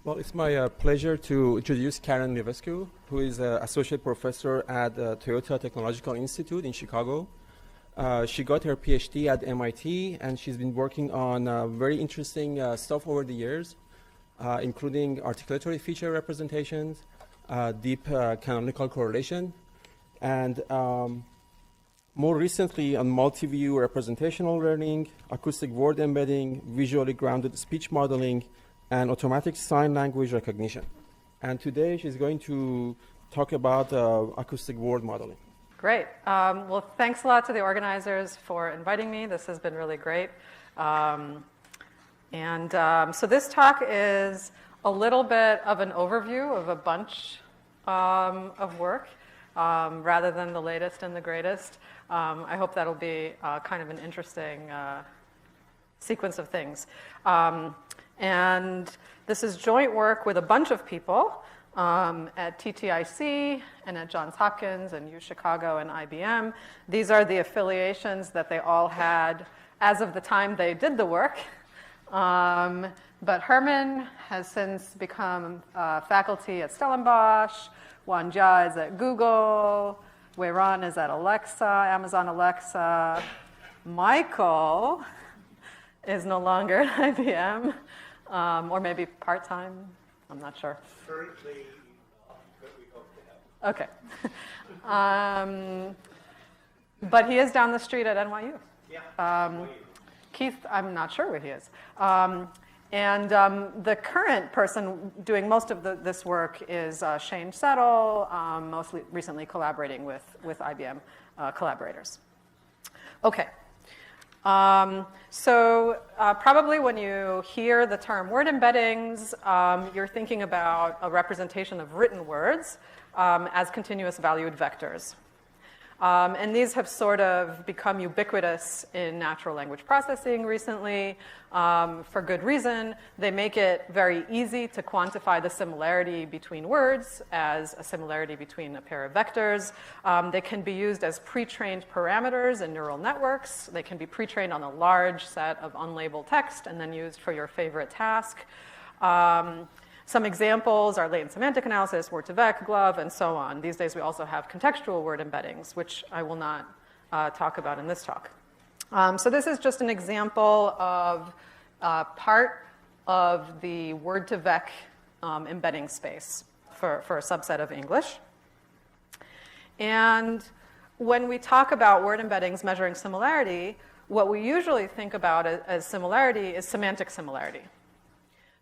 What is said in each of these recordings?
Well, it's my pleasure to introduce Karen Livescu, who is an associate professor at Toyota Technological Institute in Chicago. She got her PhD at MIT, and she's been working on very interesting stuff over the years, including articulatory feature representations, deep canonical correlation, and more recently on multi-view representational learning, acoustic word embedding, visually grounded speech modeling, and automatic sign language recognition. And today she's going to talk about acoustic word modeling. Great. Well, thanks a lot to the organizers for inviting me. This has been really great. So this talk is a little bit of an overview of a bunch of work rather than the latest and the greatest. I hope that'll be kind of an interesting sequence of things. And this is joint work with a bunch of people at TTIC and at Johns Hopkins and Chicago and IBM. These are the affiliations that they all had as of the time they did the work. But Herman has since become faculty at Stellenbosch. Wan Jia is at Google. Wei Ran is at Alexa, Amazon Alexa. Michael is no longer at IBM. Or maybe part-time, I'm not sure. Currently, but we hope to have. Okay. But he is down the street at NYU. Yeah. Keith, I'm not sure where he is. The current person doing most of this work is Shane Settle, most recently collaborating with IBM collaborators. Okay. Probably when you hear the term word embeddings, you're thinking about a representation of written words as continuous valued vectors. And these have sort of become ubiquitous in natural language processing recently for good reason. They make it very easy to quantify the similarity between words as a similarity between a pair of vectors. They can be used as pre-trained parameters in neural networks. They can be pre-trained on a large set of unlabeled text and then used for your favorite task. Some examples are latent semantic analysis, word-to-vec, GloVe, and so on. These days we also have contextual word embeddings, which I will not talk about in this talk. So this is just an example of part of the word-to-vec embedding space for a subset of English. And when we talk about word embeddings measuring similarity, what we usually think about as similarity is semantic similarity.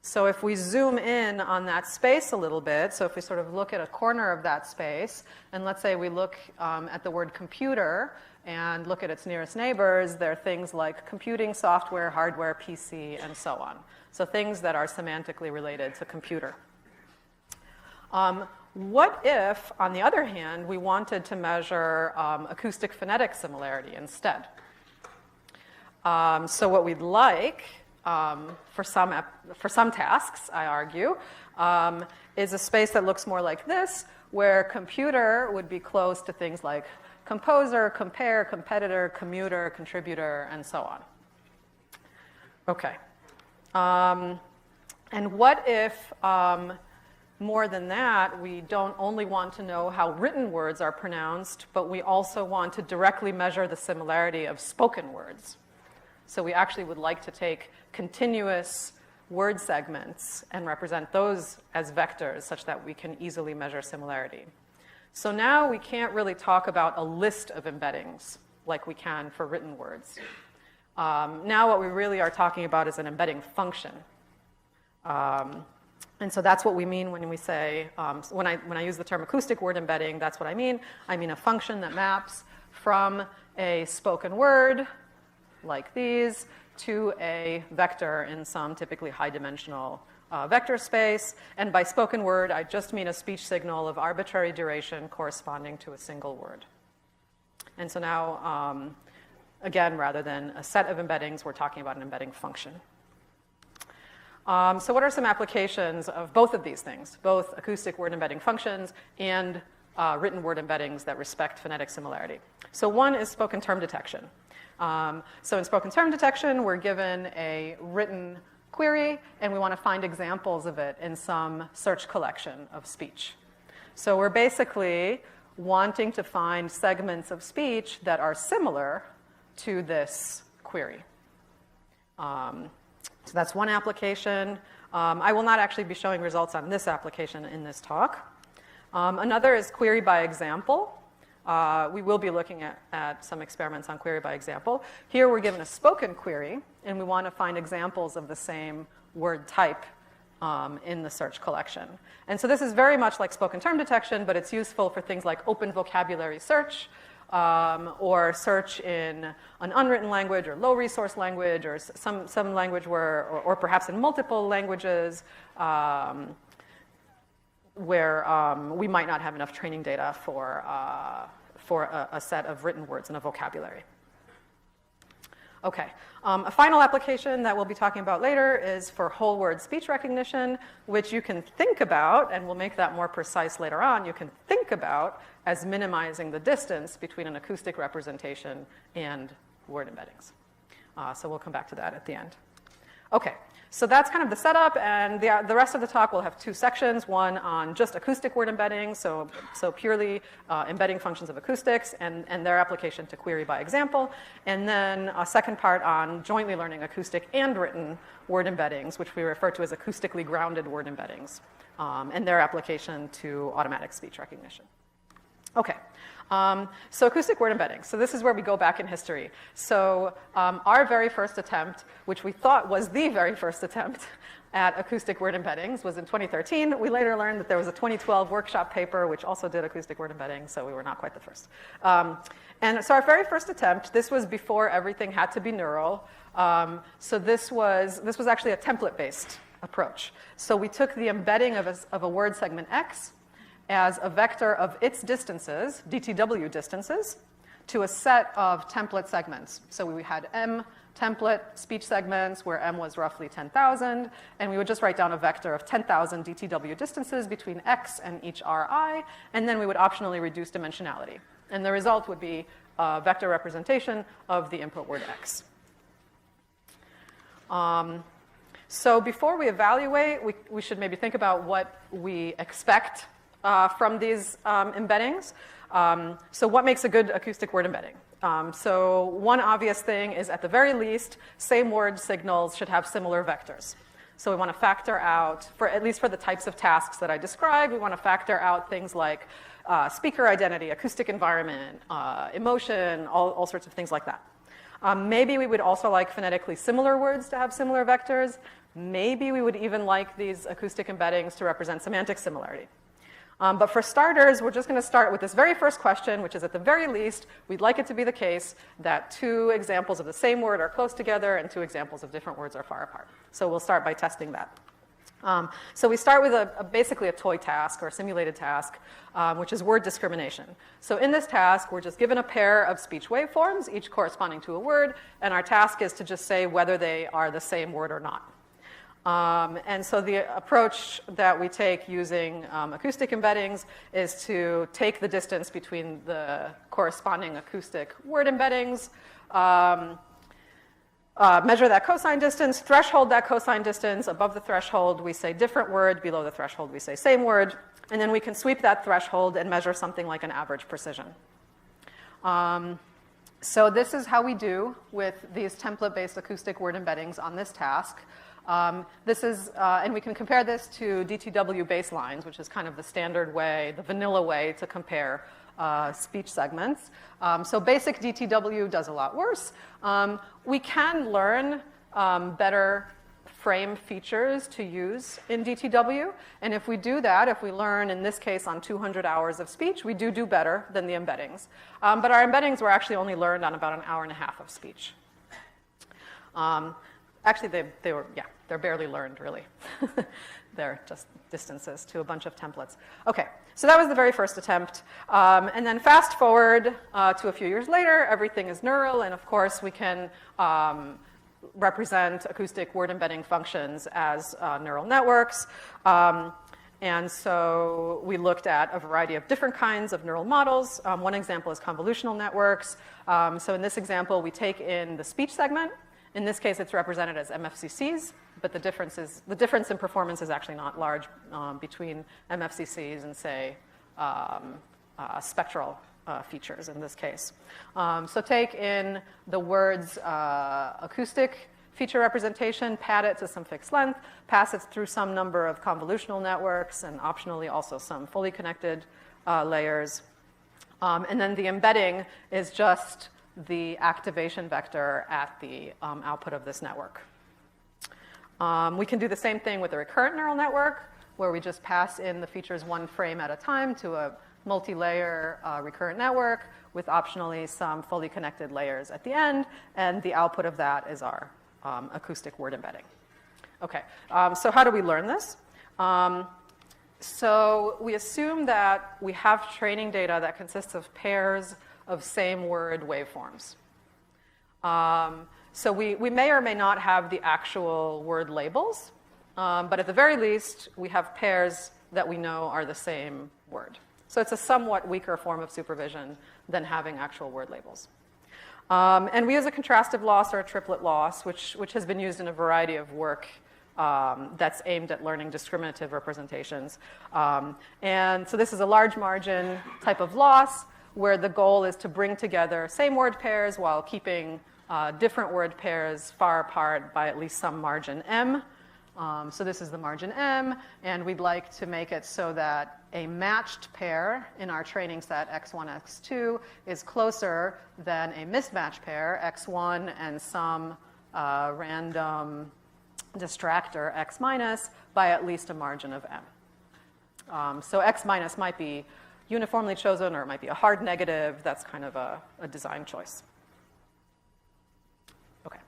So if we zoom in on that space a little bit, so if we sort of look at a corner of that space, and let's say we look at the word computer and look at its nearest neighbors, there are things like computing software, hardware, PC, and so on. So things that are semantically related to computer. What if, on the other hand, we wanted to measure acoustic phonetic similarity instead? So what we'd like, for some tasks, I argue, is a space that looks more like this, where computer would be close to things like composer, compare, competitor, commuter, contributor, and so on. Okay. And what if, more than that, we don't only want to know how written words are pronounced, but we also want to directly measure the similarity of spoken words? So we actually would like to take continuous word segments and represent those as vectors such that we can easily measure similarity. So now we can't really talk about a list of embeddings like we can for written words. Now what we really are talking about is an embedding function. And so that's what we mean when we say, when I use the term acoustic word embedding, that's what I mean. I mean a function that maps from a spoken word, like these, to a vector in some typically high-dimensional vector space. And by spoken word, I just mean a speech signal of arbitrary duration corresponding to a single word. And so now, again, rather than a set of embeddings, we're talking about an embedding function. So what are some applications of both of these things, both acoustic word embedding functions and written word embeddings that respect phonetic similarity? So one is spoken term detection. So in spoken term detection, we're given a written query, and we want to find examples of it in some search collection of speech. So we're basically wanting to find segments of speech that are similar to this query. So that's one application. I will not actually be showing results on this application in this talk. Another is query by example. We will be looking at some experiments on query by example. Here we're given a spoken query, and we want to find examples of the same word type in the search collection. And so this is very much like spoken term detection, but it's useful for things like open vocabulary search, or search in an unwritten language or low resource language, or some language where, or perhaps in multiple languages, where we might not have enough training data for a set of written words in a vocabulary. Okay, a final application that we'll be talking about later is for whole word speech recognition, which you can think about, and we'll make that more precise later on, you can think about as minimizing the distance between an acoustic representation and word embeddings. So we'll come back to that at the end. Okay, so that's kind of the setup, and the rest of the talk will have two sections, one on just acoustic word embeddings, so purely embedding functions of acoustics and their application to query by example, and then a second part on jointly learning acoustic and written word embeddings, which we refer to as acoustically grounded word embeddings, and their application to automatic speech recognition. Okay, so acoustic word embeddings. So this is where we go back in history. So our very first attempt, which we thought was the very first attempt at acoustic word embeddings, was in 2013. We later learned that there was a 2012 workshop paper which also did acoustic word embeddings, so we were not quite the first. And so our very first attempt, this was before everything had to be neural. So this was actually a template-based approach. So we took the embedding of a word segment X as a vector of its distances, DTW distances, to a set of template segments. So we had M template speech segments where M was roughly 10,000, and we would just write down a vector of 10,000 DTW distances between X and each RI, and then we would optionally reduce dimensionality. And the result would be a vector representation of the input word X. So before we evaluate, we should maybe think about what we expect from these embeddings. So what makes a good acoustic word embedding? So one obvious thing is, at the very least, same word signals should have similar vectors. So we want to factor out, at least for the types of tasks that I described, we want to factor out things like speaker identity, acoustic environment, emotion, all sorts of things like that. Maybe we would also like phonetically similar words to have similar vectors. Maybe we would even like these acoustic embeddings to represent semantic similarity. But for starters, we're just going to start with this very first question, which is, at the very least, we'd like it to be the case that two examples of the same word are close together and two examples of different words are far apart. So we'll start by testing that. So we start with basically a toy task or a simulated task, which is word discrimination. So in this task, we're just given a pair of speech waveforms, each corresponding to a word, and our task is to just say whether they are the same word or not. And so the approach that we take using acoustic embeddings is to take the distance between the corresponding acoustic word embeddings, measure that cosine distance, threshold that cosine distance. Above the threshold, we say different word. Below the threshold, we say same word. And then we can sweep that threshold and measure something like an average precision. So this is how we do with these template-based acoustic word embeddings on this task. And we can compare this to DTW baselines, which is kind of the standard way, the vanilla way to compare speech segments. So basic DTW does a lot worse. We can learn better frame features to use in DTW. And if we do that, if we learn, in this case, on 200 hours of speech, we do better than the embeddings. But our embeddings were actually only learned on about an hour and a half of speech. Actually, they're barely learned, really. They're just distances to a bunch of templates. Okay, so that was the very first attempt. And then fast forward to a few years later, everything is neural, and of course we can represent acoustic word embedding functions as neural networks. And so we looked at a variety of different kinds of neural models. One example is convolutional networks. So in this example, we take in the speech segment, In this case, it's represented as MFCCs, but the difference in performance is actually not large between MFCCs and, say, spectral features in this case. So take in the words acoustic feature representation, pad it to some fixed length, pass it through some number of convolutional networks, and optionally also some fully connected layers. And then the embedding is just the activation vector at the output of this network. We can do the same thing with a recurrent neural network, where we just pass in the features one frame at a time to a multi-layer recurrent network with optionally some fully connected layers at the end, and the output of that is our acoustic word embedding. Okay, so how do we learn this? So we assume that we have training data that consists of pairs of same word waveforms. So we may or may not have the actual word labels, but at the very least, we have pairs that we know are the same word. So it's a somewhat weaker form of supervision than having actual word labels. And we use a contrastive loss or a triplet loss, which has been used in a variety of work that's aimed at learning discriminative representations. And so this is a large margin type of loss where the goal is to bring together same word pairs while keeping different word pairs far apart by at least some margin m. So this is the margin m, and we'd like to make it so that a matched pair in our training set, x1, x2, is closer than a mismatched pair, x1 and some random distractor, x minus, by at least a margin of m. So x minus might be uniformly chosen, or it might be a hard negative. That's kind of a design choice. Okay.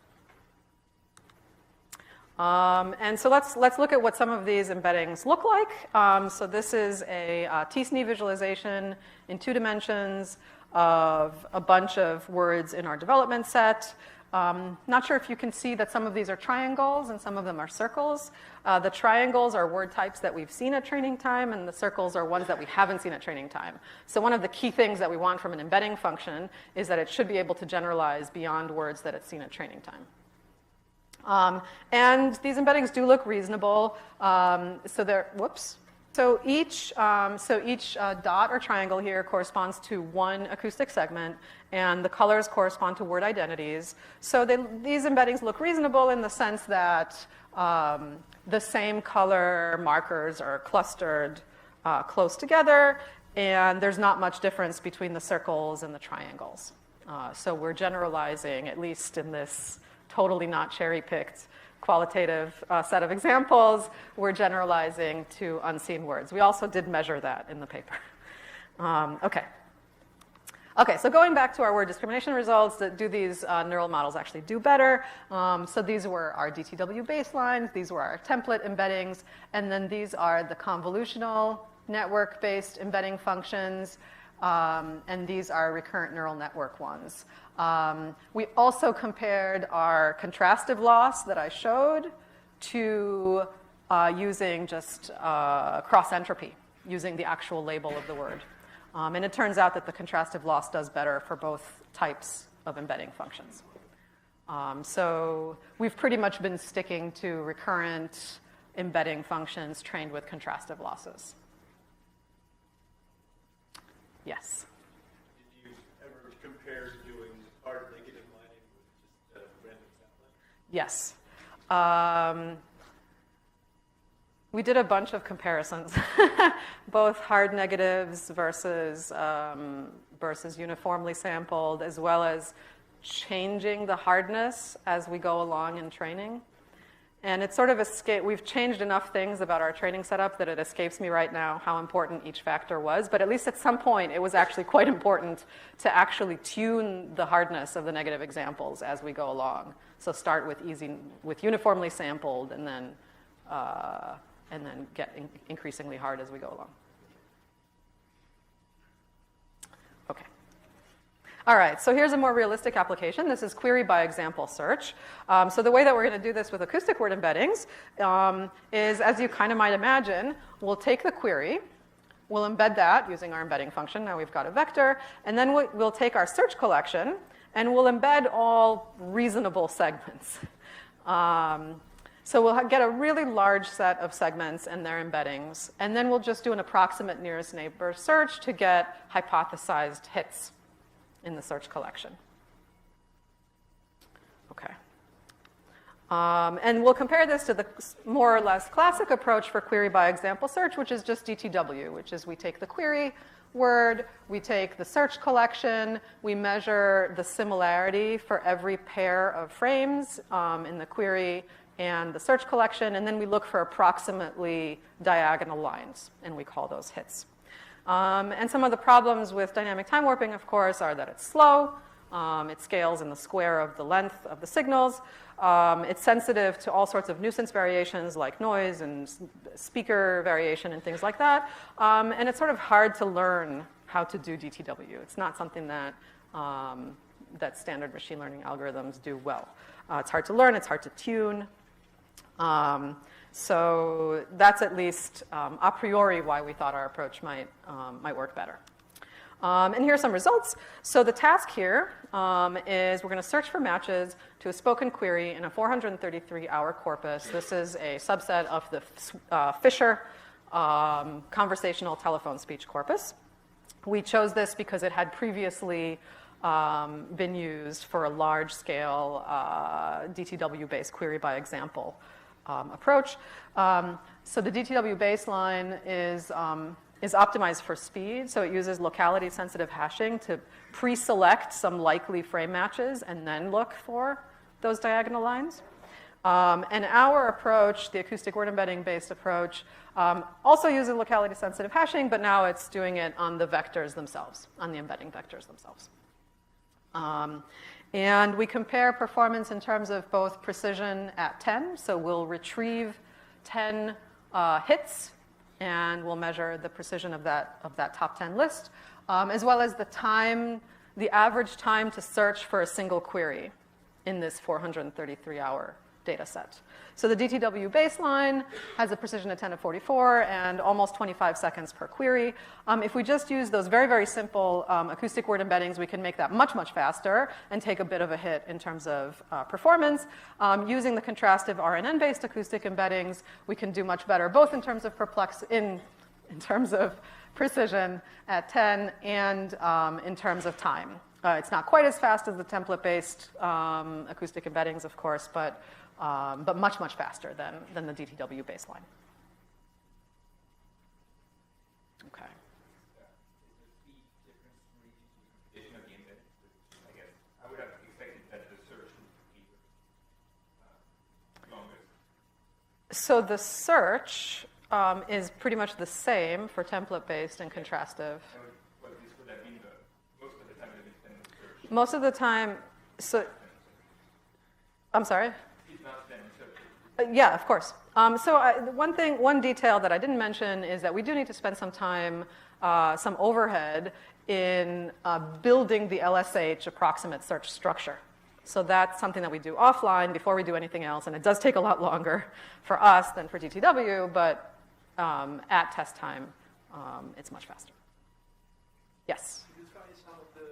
And so let's look at what some of these embeddings look like. So this is a t-SNE visualization in 2 dimensions of a bunch of words in our development set. Not sure if you can see that some of these are triangles and some of them are circles. The triangles are word types that we've seen at training time, and the circles are ones that we haven't seen at training time. So one of the key things that we want from an embedding function is that it should be able to generalize beyond words that it's seen at training time. And these embeddings do look reasonable. So each dot or triangle here corresponds to one acoustic segment, and the colors correspond to word identities. So these embeddings look reasonable in the sense that the same color markers are clustered close together, and there's not much difference between the circles and the triangles. So we're generalizing, at least in this totally not cherry-picked qualitative set of examples, we're generalizing to unseen words. We also did measure that in the paper. Okay, so going back to our word discrimination results, do these neural models actually do better? So these were our DTW baselines, these were our template embeddings, and then these are the convolutional network-based embedding functions, and these are recurrent neural network ones. We also compared our contrastive loss that I showed to using just cross entropy, using the actual label of the word. And it turns out that the contrastive loss does better for both types of embedding functions. So we've pretty much been sticking to recurrent embedding functions trained with contrastive losses. Yes? Did you ever compare doing hard negative mining with just random sampling? Yes. We did a bunch of comparisons, both hard negatives versus uniformly sampled, as well as changing the hardness as we go along in training. And it's sort of we've changed enough things about our training setup that it escapes me right now how important each factor was. But at least at some point, it was actually quite important to actually tune the hardness of the negative examples as we go along. So start with uniformly sampled, and then get increasingly hard as we go along. Okay. All right, so here's a more realistic application. This is query by example search. So the way that we're going to do this with acoustic word embeddings is, as you kind of might imagine, we'll take the query, we'll embed that using our embedding function. Now we've got a vector, and then we'll take our search collection, and we'll embed all reasonable segments. So we'll get a really large set of segments and their embeddings, and then we'll just do an approximate nearest neighbor search to get hypothesized hits in the search collection. Okay. And we'll compare this to the more or less classic approach for query by example search, which is just DTW, which is we take the query word, we take the search collection, we measure the similarity for every pair of frames in the query and the search collection, and then we look for approximately diagonal lines, and we call those hits. And some of the problems with dynamic time warping, of course, are that it's slow, it scales in the square of the length of the signals, it's sensitive to all sorts of nuisance variations like noise and speaker variation and things like that, and it's sort of hard to learn how to do DTW. It's not something that, that standard machine learning algorithms do well. It's hard to learn, it's hard to tune. So that's at least a priori why we thought our approach might work better. And here are some results. So the task here is we're going to search for matches to a spoken query in a 433-hour corpus. This is a subset of the Fisher conversational telephone speech corpus. We chose this because it had previously been used for a large-scale DTW-based query by example approach. So the DTW baseline is optimized for speed, so it uses locality-sensitive hashing to pre-select some likely frame matches and then look for those diagonal lines. And our approach, the acoustic word embedding-based approach, also uses locality-sensitive hashing, but now it's doing it on the vectors themselves, on the embedding vectors themselves. And we compare performance in terms of both precision at 10, so we'll retrieve 10 hits, and we'll measure the precision of that top 10 list, as well as the average time to search for a single query in this 433-hour data set. So the DTW baseline has a precision of 10 to 44 and almost 25 seconds per query. If we just use those very, very simple acoustic word embeddings, we can make that much, much faster and take a bit of a hit in terms of performance. Using the contrastive RNN-based acoustic embeddings, we can do much better, both in terms of in terms of precision at 10 and in terms of time. It's not quite as fast as the template-based acoustic embeddings, of course, but much, much faster than the DTW baseline. Okay. I would have expected that the search would be longer. So the search is pretty much the same for template-based and contrastive. Well, this would have been most of the time that it's been the search. Most of the time, so, I'm sorry? Yeah, of course. One detail that I didn't mention is that we do need to spend some time, some overhead in building the LSH approximate search structure. So that's something that we do offline before we do anything else, and it does take a lot longer for us than for DTW, but at test time, it's much faster. Yes? Did you try some of the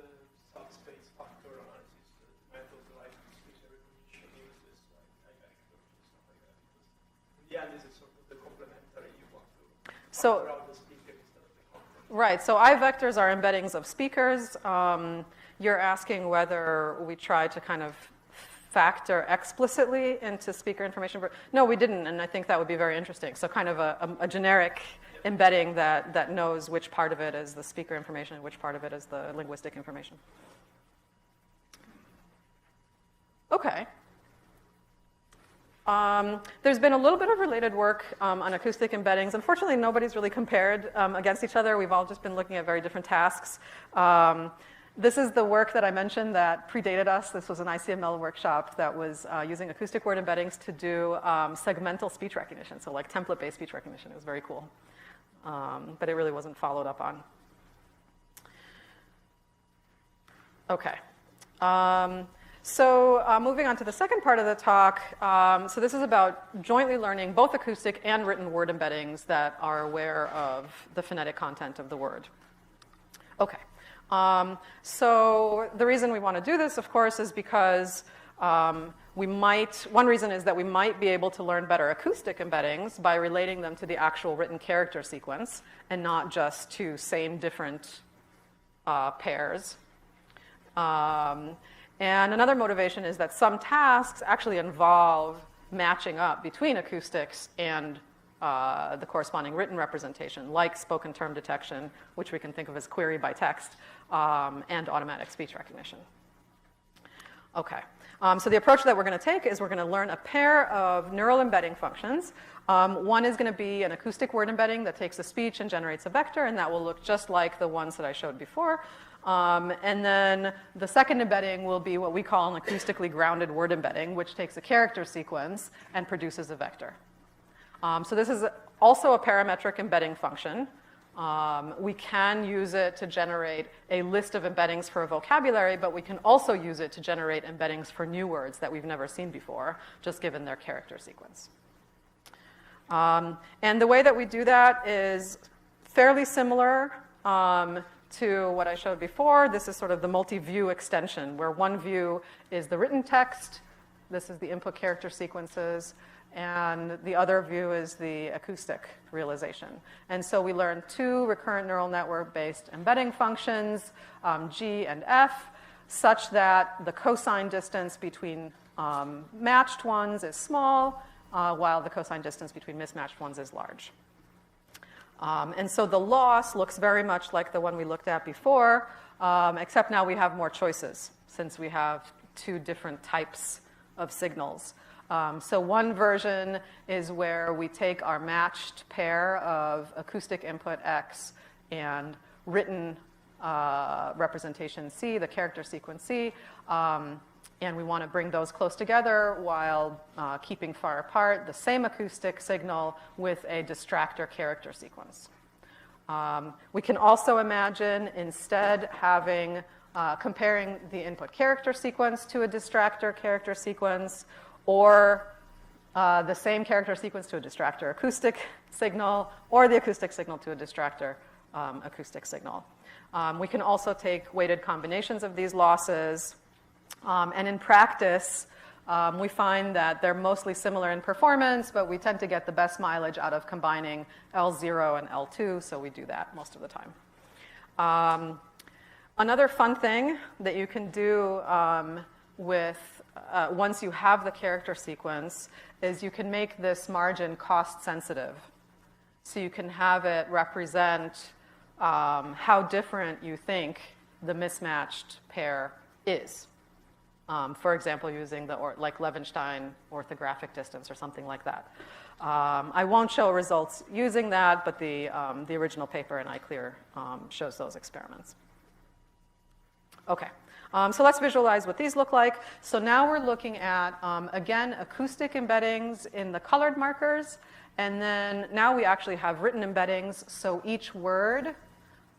subspace factor analysis methods like speech recognition uses, like stuff like that? Because in the end, this is sort of the complementary you want to factor out the speaker instead of the content. Right, so I-vectors are embeddings of speakers. You're asking whether we try to kind of factor explicitly into speaker information. No, we didn't, and I think that would be very interesting. So kind of a generic embedding that knows which part of it is the speaker information and which part of it is the linguistic information. Okay. There's been a little bit of related work on acoustic embeddings. Unfortunately, nobody's really compared against each other. We've all just been looking at very different tasks. This is the work that I mentioned that predated us. This was an ICML workshop that was using acoustic word embeddings to do segmental speech recognition, so like template-based speech recognition. It was very cool, but it really wasn't followed up on. Okay. So moving on to the second part of the talk, so this is about jointly learning both acoustic and written word embeddings that are aware of the phonetic content of the word. Okay. So the reason we want to do this, of course, is because one reason is that we might be able to learn better acoustic embeddings by relating them to the actual written character sequence and not just to same different pairs. And another motivation is that some tasks actually involve matching up between acoustics and the corresponding written representation, like spoken term detection, which we can think of as query by text, and automatic speech recognition. Okay, so the approach that we're going to take is we're going to learn a pair of neural embedding functions. One is going to be an acoustic word embedding that takes a speech and generates a vector, and that will look just like the ones that I showed before. And then the second embedding will be what we call an acoustically grounded word embedding, which takes a character sequence and produces a vector. So this is also a parametric embedding function. We can use it to generate a list of embeddings for a vocabulary, but we can also use it to generate embeddings for new words that we've never seen before, just given their character sequence. And the way that we do that is fairly similar to what I showed before. This is sort of the multi-view extension, where one view is the written text, this is the input character sequences, and the other view is the acoustic realization. And so we learn two recurrent neural network-based embedding functions, G and F, such that the cosine distance between matched ones is small, while the cosine distance between mismatched ones is large. And so the loss looks very much like the one we looked at before, except now we have more choices, since we have two different types of signals. So one version is where we take our matched pair of acoustic input X and written representation C, the character sequence C, and we want to bring those close together while keeping far apart the same acoustic signal with a distractor character sequence. We can also imagine instead having comparing the input character sequence to a distractor character sequence, or the same character sequence to a distractor acoustic signal, or the acoustic signal to a distractor acoustic signal. We can also take weighted combinations of these losses. And in practice, we find that they're mostly similar in performance, but we tend to get the best mileage out of combining L0 and L2, so we do that most of the time. Another fun thing that you can do once you have the character sequence is you can make this margin cost sensitive. So you can have it represent how different you think the mismatched pair is. For example, using the like Levenstein orthographic distance or something like that. I won't show results using that, but the original paper in iClear shows those experiments. Okay, so let's visualize what these look like. So now we're looking at, again, acoustic embeddings in the colored markers, and then now we actually have written embeddings, so each word,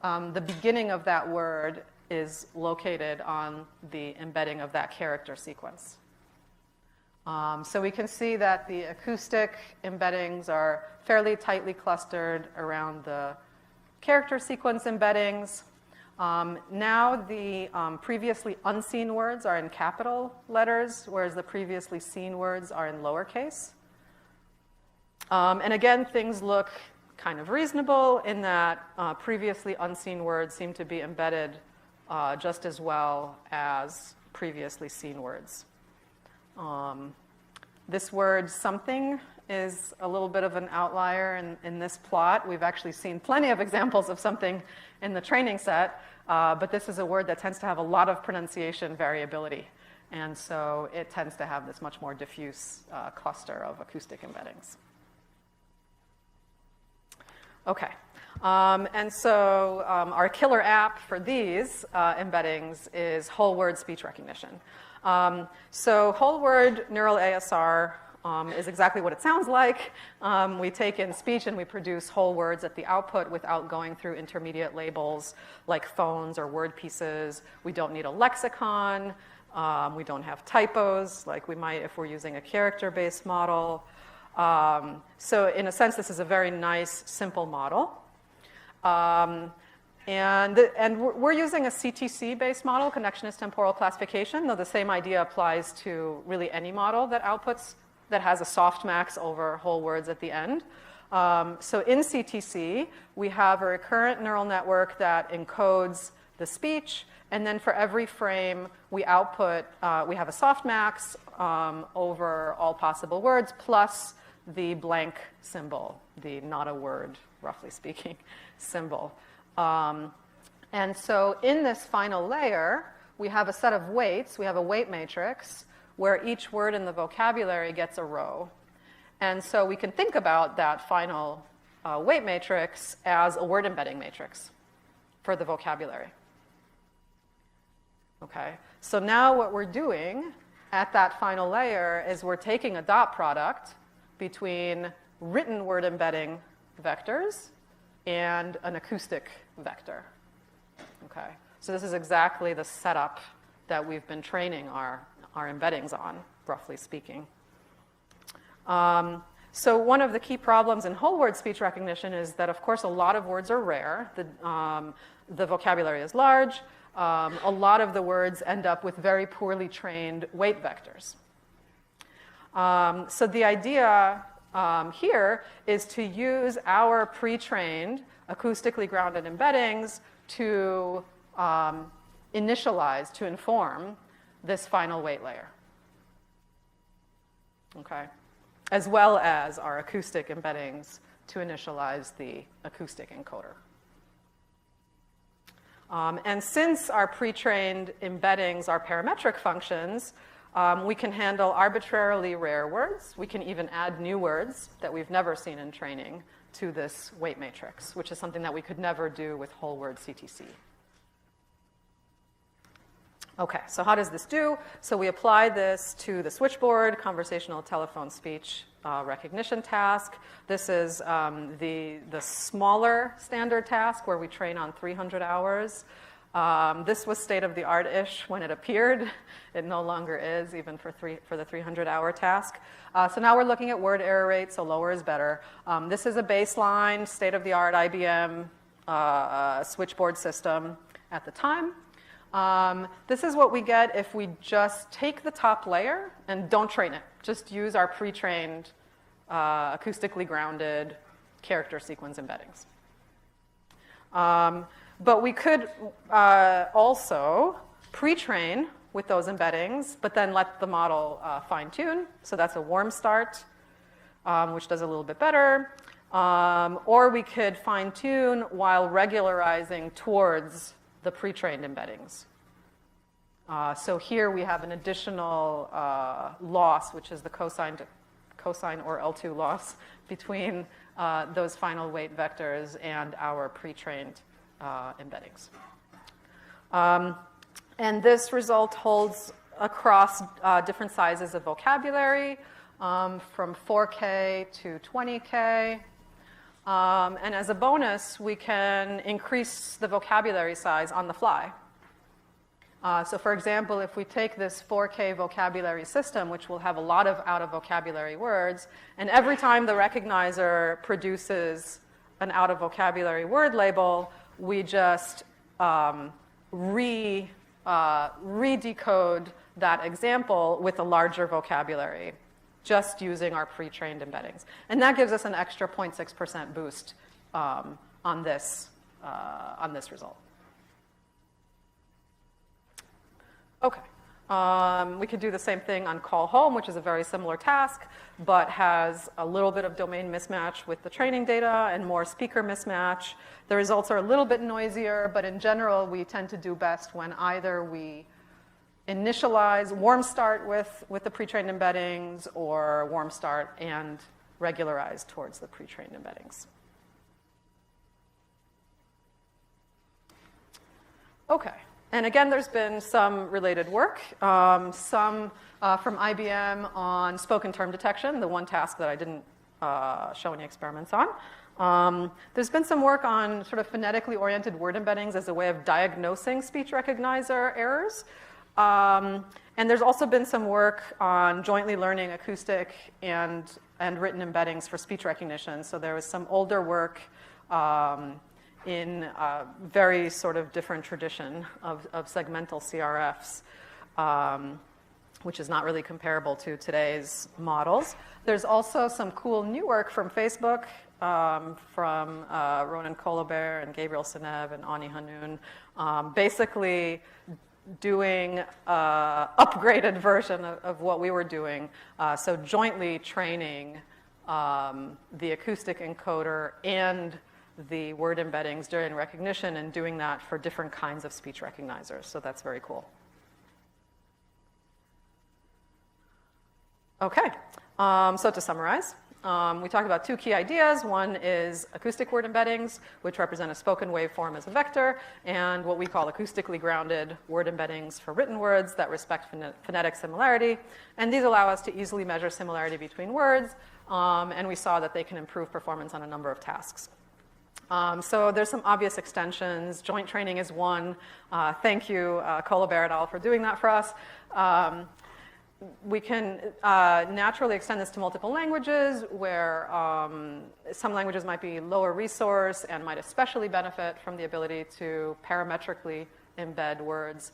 the beginning of that word is located on the embedding of that character sequence. So we can see that the acoustic embeddings are fairly tightly clustered around the character sequence embeddings. Now the previously unseen words are in capital letters, whereas the previously seen words are in lowercase. And again, things look kind of reasonable in that previously unseen words seem to be embedded just as well as previously seen words. This word something is a little bit of an outlier in this plot. We've actually seen plenty of examples of something in the training set, but this is a word that tends to have a lot of pronunciation variability. And so it tends to have this much more diffuse cluster of acoustic embeddings. Okay. And so our killer app for these embeddings is whole word speech recognition. So whole word neural ASR is exactly what it sounds like. We take in speech and we produce whole words at the output without going through intermediate labels like phones or word pieces. We don't need a lexicon. We don't have typos like we might if we're using a character-based model. So in a sense, this is a very nice, simple model. And we're using a CTC-based model, connectionist temporal classification, though the same idea applies to really any model that outputs, that has a softmax over whole words at the end. So in CTC, we have a recurrent neural network that encodes the speech, and then for every frame, we output, we have a softmax over all possible words, plus the blank symbol, the not a word, roughly speaking, symbol. And so in this final layer, we have a set of weights. We have a weight matrix where each word in the vocabulary gets a row. And so we can think about that final weight matrix as a word embedding matrix for the vocabulary. Okay, so now what we're doing at that final layer is we're taking a dot product between written word embedding vectors and an acoustic vector. Okay, so this is exactly the setup that we've been training our embeddings on, roughly speaking. So one of the key problems in whole word speech recognition is that, of course, a lot of words are rare. The vocabulary is large. A lot of the words end up with very poorly trained weight vectors. So the idea here is to use our pre-trained acoustically grounded embeddings to initialize, to inform this final weight layer. Okay, as well as our acoustic embeddings to initialize the acoustic encoder. And since our pre-trained embeddings are parametric functions, we can handle arbitrarily rare words. We can even add new words that we've never seen in training to this weight matrix, which is something that we could never do with whole word CTC. Okay, so how does this do? So we apply this to the switchboard conversational telephone speech recognition task. This is the smaller standard task where we train on 300 hours. This was state-of-the-art-ish when it appeared. It no longer is, even for the 300-hour task. So now we're looking at word error rate, so lower is better. This is a baseline state-of-the-art IBM switchboard system at the time. This is what we get if we just take the top layer and don't train it. Just use our pre-trained, acoustically grounded character sequence embeddings. But we could also pre-train with those embeddings, but then let the model fine-tune. So that's a warm start, which does a little bit better. Or we could fine-tune while regularizing towards the pre-trained embeddings. So here we have an additional loss, which is the cosine or L2 loss between those final weight vectors and our pre-trained embeddings. And this result holds across different sizes of vocabulary, from 4K to 20K. And as a bonus, we can increase the vocabulary size on the fly. So for example, if we take this 4K vocabulary system, which will have a lot of out-of-vocabulary words, and every time the recognizer produces an out-of-vocabulary word label, we just re-decode that example with a larger vocabulary, just using our pre-trained embeddings. And that gives us an extra 0.6% boost on this result. Okay. We could do the same thing on call home, which is a very similar task, but has a little bit of domain mismatch with the training data and more speaker mismatch. The results are a little bit noisier, but in general, we tend to do best when either we initialize, warm start with the pre-trained embeddings, or warm start and regularize towards the pre-trained embeddings. Okay. And again, there's been some related work, some from IBM on spoken term detection, the one task that I didn't show any experiments on. There's been some work on sort of phonetically oriented word embeddings as a way of diagnosing speech recognizer errors. And there's also been some work on jointly learning acoustic and written embeddings for speech recognition. So there was some older work in a very sort of different tradition of segmental CRFs, which is not really comparable to today's models. There's also some cool new work from Facebook, from Ronan Colobert and Gabriel Senev and Ani Hanoun, basically doing an upgraded version of what we were doing. So jointly training the acoustic encoder and the word embeddings during recognition, and doing that for different kinds of speech recognizers. So that's very cool. Okay, so to summarize, we talked about two key ideas. One is acoustic word embeddings, which represent a spoken waveform as a vector, and what we call acoustically grounded word embeddings for written words that respect phonetic similarity. And these allow us to easily measure similarity between words, and we saw that they can improve performance on a number of tasks. So there's some obvious extensions. Joint training is one. Thank you, Colobert et al., for doing that for us. We can naturally extend this to multiple languages, where some languages might be lower resource and might especially benefit from the ability to parametrically embed words.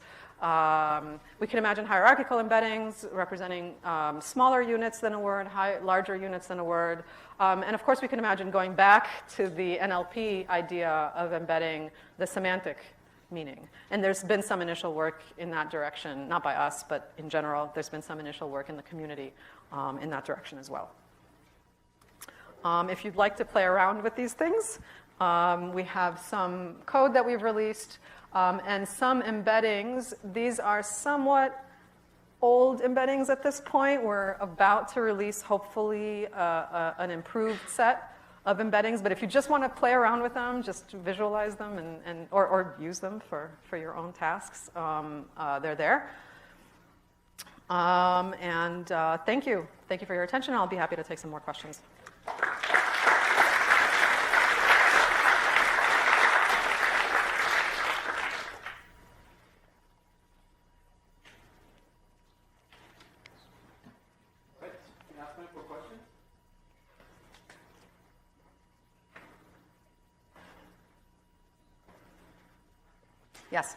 We can imagine hierarchical embeddings representing smaller units than a word, larger units than a word. And of course, we can imagine going back to the NLP idea of embedding the semantic meaning. And there's been some initial work in that direction, not by us, but in general, there's been some initial work in the community in that direction as well. If you'd like to play around with these things, we have some code that we've released and some embeddings. These are somewhat old embeddings at this point. We're about to release, hopefully, an improved set of embeddings, but if you just want to play around with them, just visualize them or use them for your own tasks, they're there. Thank you. Thank you for your attention. I'll be happy to take some more questions. Yes.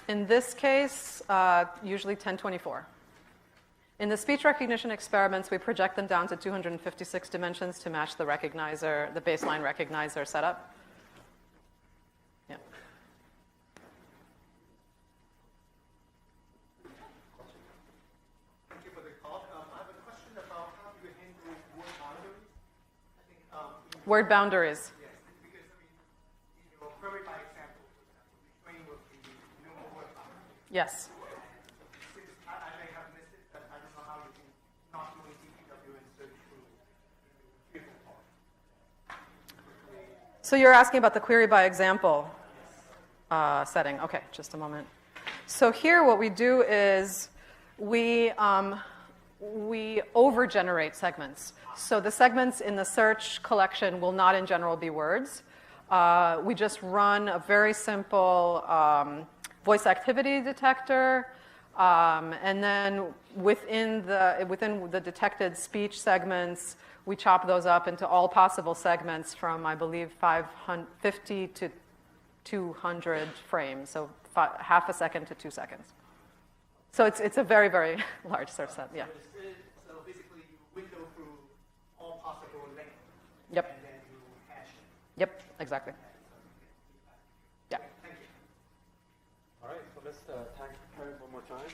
In this case, usually 1024. In the speech recognition experiments, we project them down to 256 dimensions to match the recognizer, the baseline recognizer setup. Yeah. Thank you for the talk. I have a question about how do you handle word boundaries? I think word boundaries. Yes. Since I may have missed it, but I don't know how you can not doing TPW and search through people. So you're asking about the query by example setting. Okay, just a moment. So here what we do is we over-generate segments. So the segments in the search collection will not in general be words. We just run a very simple voice activity detector, and then within the detected speech segments, we chop those up into all possible segments from, I believe, 50 to 200 frames, so half a second to 2 seconds. So it's a very, very large search set, yeah. So basically, you window through all possible lengths. Yep. And then you hash it. Yep, exactly. Yeah. Thank you. All right, so let's thank Karen one more time.